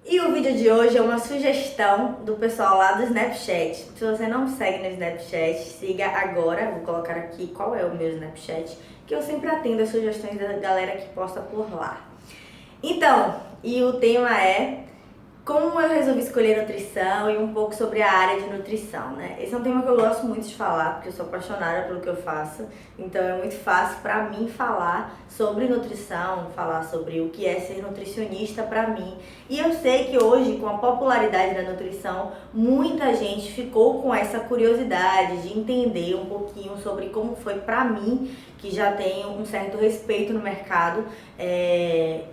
E o vídeo de hoje é uma sugestão do pessoal lá do Snapchat. Se você não segue no Snapchat, siga agora. Vou colocar aqui qual é o meu Snapchat, que eu sempre atendo as sugestões da galera que posta por lá. Então, e o tema é como eu resolvi escolher nutrição e um pouco sobre a área de nutrição, né? Esse é um tema que eu gosto muito de falar, porque eu sou apaixonada pelo que eu faço. Então é muito fácil para mim falar sobre nutrição, falar sobre o que é ser nutricionista para mim. E eu sei que hoje, com a popularidade da nutrição, muita gente ficou com essa curiosidade de entender um pouquinho sobre como foi para mim, que já tenho um certo respeito no mercado,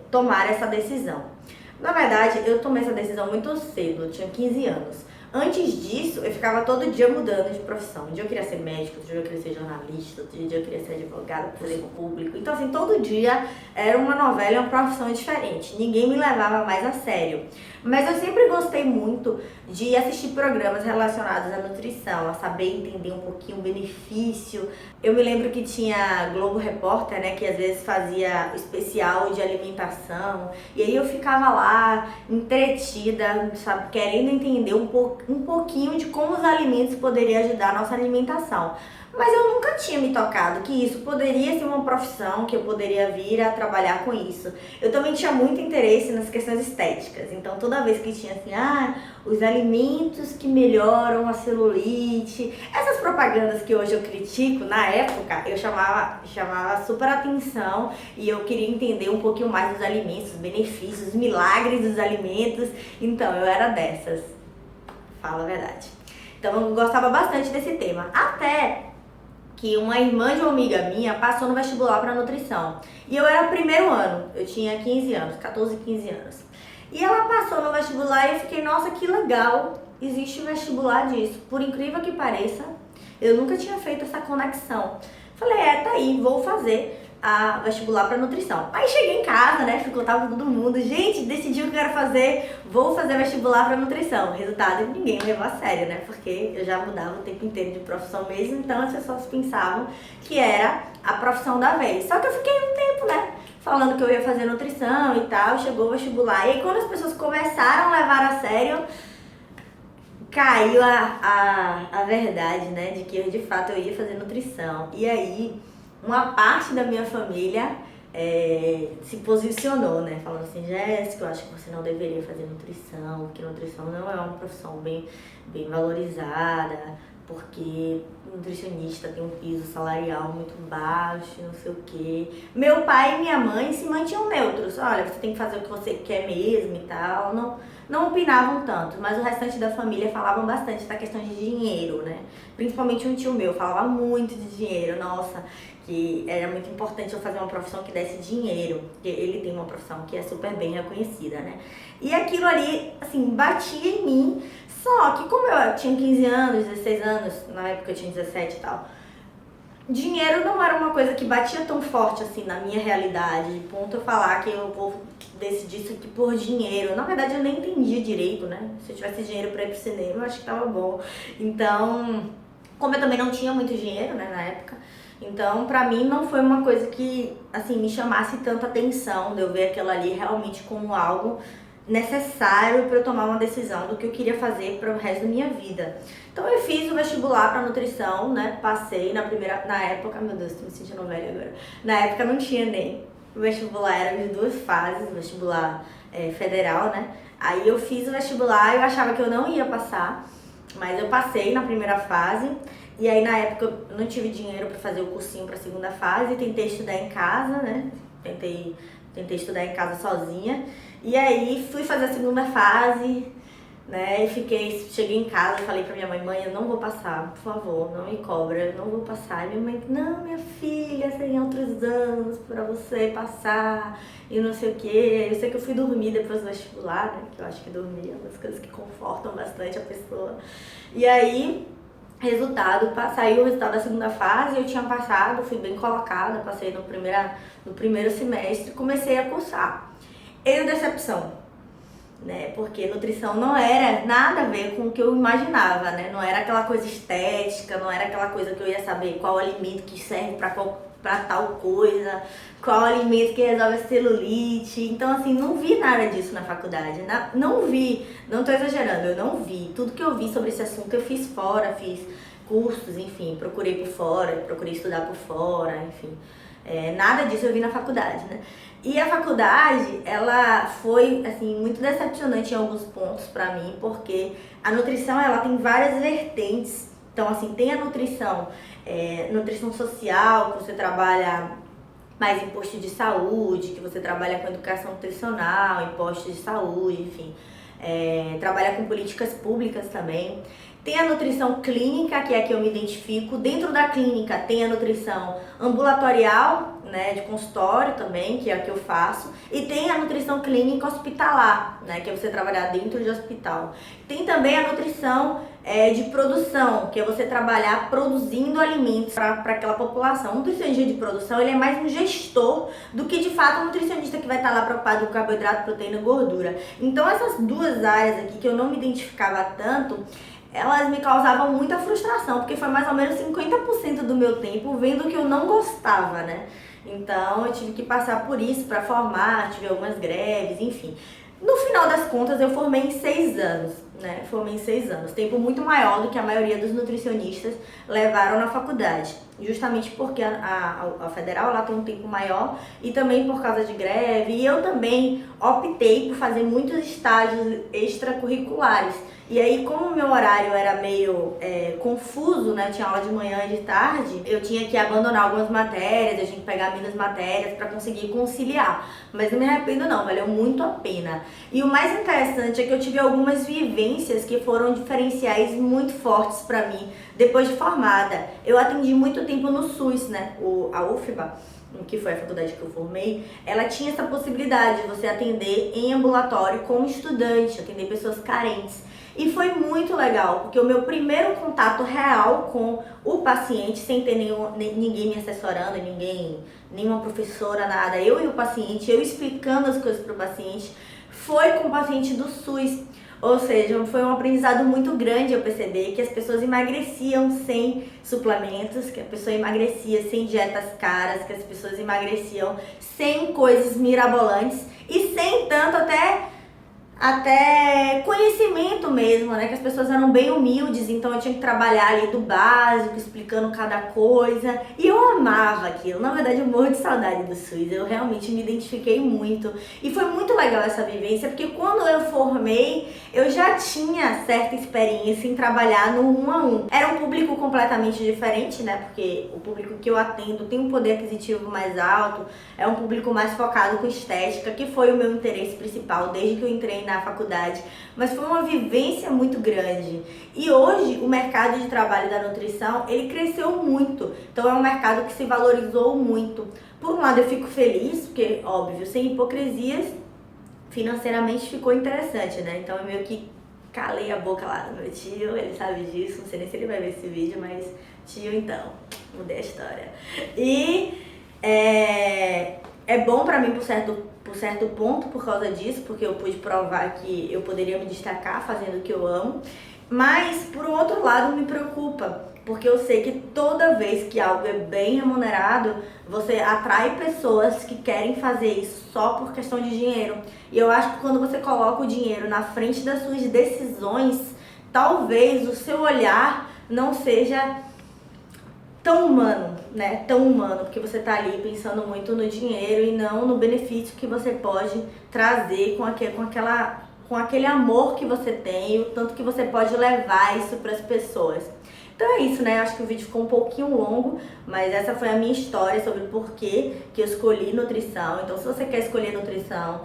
tomar essa decisão. Na verdade, eu tomei essa decisão muito cedo, eu tinha 15 anos. Antes disso, eu ficava todo dia mudando de profissão. Um dia eu queria ser médico, outro dia eu queria ser jornalista, outro dia eu queria ser advogada, fazer público. Então, assim, todo dia era uma novela e uma profissão diferente. Ninguém me levava mais a sério. Mas eu sempre gostei muito de assistir programas relacionados à nutrição, a saber entender um pouquinho o benefício. Eu me lembro que tinha Globo Repórter, né, que às vezes fazia especial de alimentação. E aí eu ficava lá, entretida, sabe, querendo entender um pouquinho de como os alimentos poderiam ajudar a nossa alimentação. Mas eu nunca tinha me tocado que isso poderia ser uma profissão, que eu poderia vir a trabalhar com isso. Eu também tinha muito interesse nas questões estéticas, então toda vez que tinha assim, os alimentos que melhoram a celulite, essas propagandas que hoje eu critico, na época eu chamava super atenção e eu queria entender um pouquinho mais dos alimentos, os benefícios, os milagres dos alimentos, então eu era dessas, falo a verdade. Então eu gostava bastante desse tema, até que uma irmã de uma amiga minha passou no vestibular para nutrição. E eu era o primeiro ano, eu tinha 15 anos, 14, 15 anos. E ela passou no vestibular e eu fiquei, nossa, que legal, existe um vestibular disso. Por incrível que pareça, eu nunca tinha feito essa conexão. Falei, tá aí, vou fazer a vestibular para nutrição. Aí cheguei em casa, né, tava todo mundo, gente, decidi o que eu quero fazer, vou fazer vestibular para nutrição. Resultado, ninguém me levou a sério, né, porque eu já mudava o tempo inteiro de profissão mesmo, então as pessoas pensavam que era a profissão da vez. Só que eu fiquei um tempo, né, falando que eu ia fazer nutrição e tal, chegou o vestibular, e aí quando as pessoas começaram a levar a sério, caiu a verdade, né, de que eu, de fato eu ia fazer nutrição. E aí uma parte da minha família se posicionou, né? Falando assim, Jéssica, eu acho que você não deveria fazer nutrição, porque nutrição não é uma profissão bem valorizada, porque nutricionista tem um piso salarial muito baixo, não sei o quê. Meu pai e minha mãe se mantinham neutros. Olha, você tem que fazer o que você quer mesmo e tal. Não opinavam tanto, mas o restante da família falavam bastante da questão de dinheiro, né? Principalmente um tio meu falava muito de dinheiro, nossa, que era muito importante eu fazer uma profissão que desse dinheiro, porque ele tem uma profissão que é super bem reconhecida, né? E aquilo ali, assim, batia em mim, só que como eu tinha 15 anos, 16 anos, na época eu tinha 17 e tal, dinheiro não era uma coisa que batia tão forte assim na minha realidade, de ponto eu falar que eu vou decidir isso aqui por dinheiro. Na verdade eu nem entendia direito, né? Se eu tivesse dinheiro pra ir pro cinema, eu acho que tava bom. Então, como eu também não tinha muito dinheiro, né, na época, então pra mim não foi uma coisa que, assim, me chamasse tanta atenção de eu ver aquilo ali realmente como algo necessário para eu tomar uma decisão do que eu queria fazer para o resto da minha vida. Então eu fiz o vestibular para nutrição, né? Passei na época, meu Deus, tô me sentindo velha agora. Na época não tinha nem. O vestibular era de 2 fases, o vestibular federal, né? Aí eu fiz o vestibular, eu achava que eu não ia passar, mas eu passei na primeira fase. E aí na época eu não tive dinheiro para fazer o cursinho para a segunda fase, tentei estudar em casa, né? Tentei estudar em casa sozinha. E aí fui fazer a segunda fase, né? E cheguei em casa e falei pra minha mãe, eu não vou passar, por favor, não me cobra, eu não vou passar. E minha mãe, não, minha filha, tem outros anos pra você passar e não sei o quê. Eu sei que eu fui dormir depois do vestibular, né? Que eu acho que dormir é uma das coisas que confortam bastante a pessoa. E aí, saiu o resultado da segunda fase, eu tinha passado, fui bem colocada, passei no primeiro semestre, comecei a cursar. E decepção, né? Porque nutrição não era nada a ver com o que eu imaginava, né? Não era aquela coisa estética, não era aquela coisa que eu ia saber qual alimento que serve para qual para tal coisa, qual alimento que resolve a celulite. Então, assim, não vi nada disso na faculdade. Não vi, não tô exagerando, eu não vi. Tudo que eu vi sobre esse assunto eu fiz fora, fiz cursos, enfim, procurei por fora, procurei estudar por fora, enfim. Nada disso eu vi na faculdade, né? E a faculdade, ela foi, assim, muito decepcionante em alguns pontos pra mim, porque a nutrição, ela tem várias vertentes. Então, assim, tem a nutrição, nutrição social, que você trabalha mais em posto de saúde, que você trabalha com educação nutricional, em postos de saúde, enfim. Trabalha com políticas públicas também. Tem a nutrição clínica, que é a que eu me identifico. Dentro da clínica tem a nutrição ambulatorial, né, de consultório também, que é a que eu faço. E tem a nutrição clínica hospitalar, né, que é você trabalhar dentro de hospital. Tem também a nutrição de produção, que é você trabalhar produzindo alimentos para aquela população. O nutricionista de produção, ele é mais um gestor do que de fato um nutricionista que vai estar lá preocupado com carboidrato, proteína e gordura. Então essas duas áreas aqui que eu não me identificava tanto, elas me causavam muita frustração, porque foi mais ou menos 50% do meu tempo vendo que eu não gostava, né? Então eu tive que passar por isso para formar, tive algumas greves, enfim. No final das contas eu formei em 6 anos, né? Formei em 6 anos, tempo muito maior do que a maioria dos nutricionistas levaram na faculdade. Justamente porque a federal lá tem um tempo maior e também por causa de greve. E eu também optei por fazer muitos estágios extracurriculares. E aí, como o meu horário era meio confuso, né? Eu tinha aula de manhã e de tarde, eu tinha que abandonar algumas matérias, eu tinha que pegar minhas matérias para conseguir conciliar. Mas não me arrependo não, valeu muito a pena. E o mais interessante é que eu tive algumas vivências que foram diferenciais muito fortes para mim depois de formada. Eu atendi muito tempo no SUS, né? A UFBA, que foi a faculdade que eu formei, ela tinha essa possibilidade de você atender em ambulatório como estudante, atender pessoas carentes. E foi muito legal, porque o meu primeiro contato real com o paciente, sem ter ninguém me assessorando, nenhuma professora, nada, eu e o paciente, eu explicando as coisas para o paciente, foi com o paciente do SUS. Ou seja, foi um aprendizado muito grande eu perceber que as pessoas emagreciam sem suplementos, que a pessoa emagrecia sem dietas caras, que as pessoas emagreciam sem coisas mirabolantes e sem tanto até conhecimento mesmo, né? Que as pessoas eram bem humildes, então eu tinha que trabalhar ali do básico, explicando cada coisa. E eu amava aquilo. Na verdade, eu morro de saudade do SUS. Eu realmente me identifiquei muito. E foi muito legal essa vivência, porque quando eu formei, eu já tinha certa experiência em trabalhar no 1 a 1. Era um público completamente diferente, né? Porque o público que eu atendo tem um poder aquisitivo mais alto, é um público mais focado com estética, que foi o meu interesse principal desde que eu entrei na faculdade, mas foi uma vivência muito grande. E hoje o mercado de trabalho da nutrição, ele cresceu muito, então é um mercado que se valorizou muito. Por um lado eu fico feliz, porque óbvio, sem hipocrisias, financeiramente ficou interessante, né? Então eu meio que calei a boca lá do meu tio, ele sabe disso, não sei nem se ele vai ver esse vídeo, mas tio, então, mudei a história. E é bom pra mim por certo ponto por causa disso, porque eu pude provar que eu poderia me destacar fazendo o que eu amo. Mas, por outro lado, me preocupa, porque eu sei que toda vez que algo é bem remunerado, você atrai pessoas que querem fazer isso só por questão de dinheiro. E eu acho que quando você coloca o dinheiro na frente das suas decisões, talvez o seu olhar não seja tão humano, né? Tão humano, porque você tá ali pensando muito no dinheiro e não no benefício que você pode trazer com aquele amor que você tem, o tanto que você pode levar isso para as pessoas. Então é isso, né? Acho que o vídeo ficou um pouquinho longo, mas essa foi a minha história sobre o porquê que eu escolhi nutrição. Então, se você quer escolher nutrição,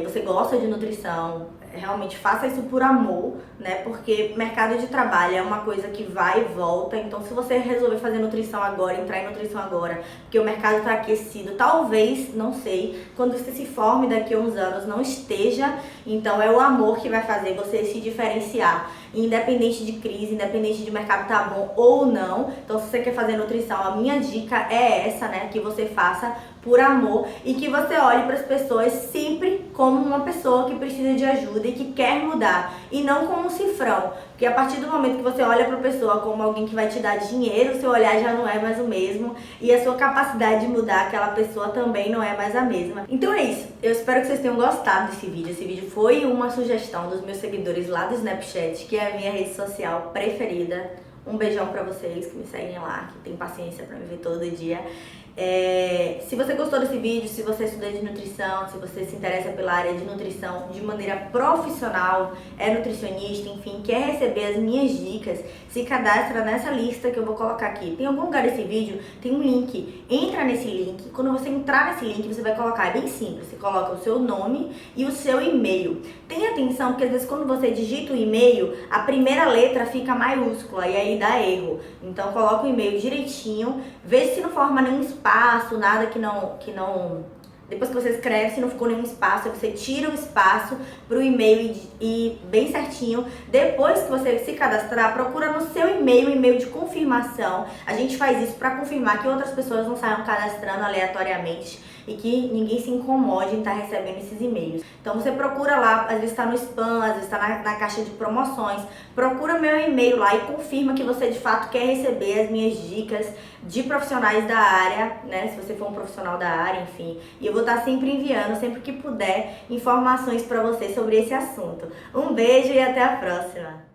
você gosta de nutrição, realmente faça isso por amor, né? Porque mercado de trabalho é uma coisa que vai e volta. Então, se você resolver fazer nutrição agora, entrar em nutrição agora, porque o mercado está aquecido, talvez, não sei, quando você se forme daqui a uns anos, não esteja. Então, é o amor que vai fazer você se diferenciar, independente de crise, independente de mercado tá bom ou não. Então, se você quer fazer nutrição, a minha dica é essa, né? Que você faça por amor e que você olhe para as pessoas sempre como uma pessoa que precisa de ajuda e que quer mudar e não como um cifrão, porque a partir do momento que você olha para a pessoa como alguém que vai te dar dinheiro, seu olhar já não é mais o mesmo e a sua capacidade de mudar aquela pessoa também não é mais a mesma. Então é isso, eu espero que vocês tenham gostado desse vídeo. Esse vídeo foi uma sugestão dos meus seguidores lá do Snapchat, que é a minha rede social preferida. Um beijão pra vocês que me seguem lá, que tem paciência pra me ver todo dia. Se você gostou desse vídeo, se você estuda de nutrição, se você se interessa pela área de nutrição de maneira profissional, é nutricionista, enfim, quer receber as minhas dicas, se cadastra nessa lista que eu vou colocar aqui. Tem algum lugar desse vídeo, tem um link. Entra nesse link. Quando você entrar nesse link, você vai colocar, é bem simples, você coloca o seu nome e o seu e-mail. Tenha atenção, porque às vezes quando você digita o e-mail, a primeira letra fica maiúscula e aí dá erro. Então coloca o e-mail direitinho, vê se não forma nenhum espaço, nada que não... Depois que você escreve, se não ficou nenhum espaço, você tira o espaço pro e-mail e bem certinho. Depois que você se cadastrar, procura no seu e-mail, e-mail de confirmação. A gente faz isso para confirmar que outras pessoas não saiam cadastrando aleatoriamente e que ninguém se incomode em estar recebendo esses e-mails. Então você procura lá, às vezes está no spam, às vezes está na caixa de promoções. Procura meu e-mail lá e confirma que você de fato quer receber as minhas dicas de profissionais da área, né? Se você for um profissional da área, enfim. E eu vou estar sempre enviando, sempre que puder, informações para você sobre esse assunto. Um beijo e até a próxima!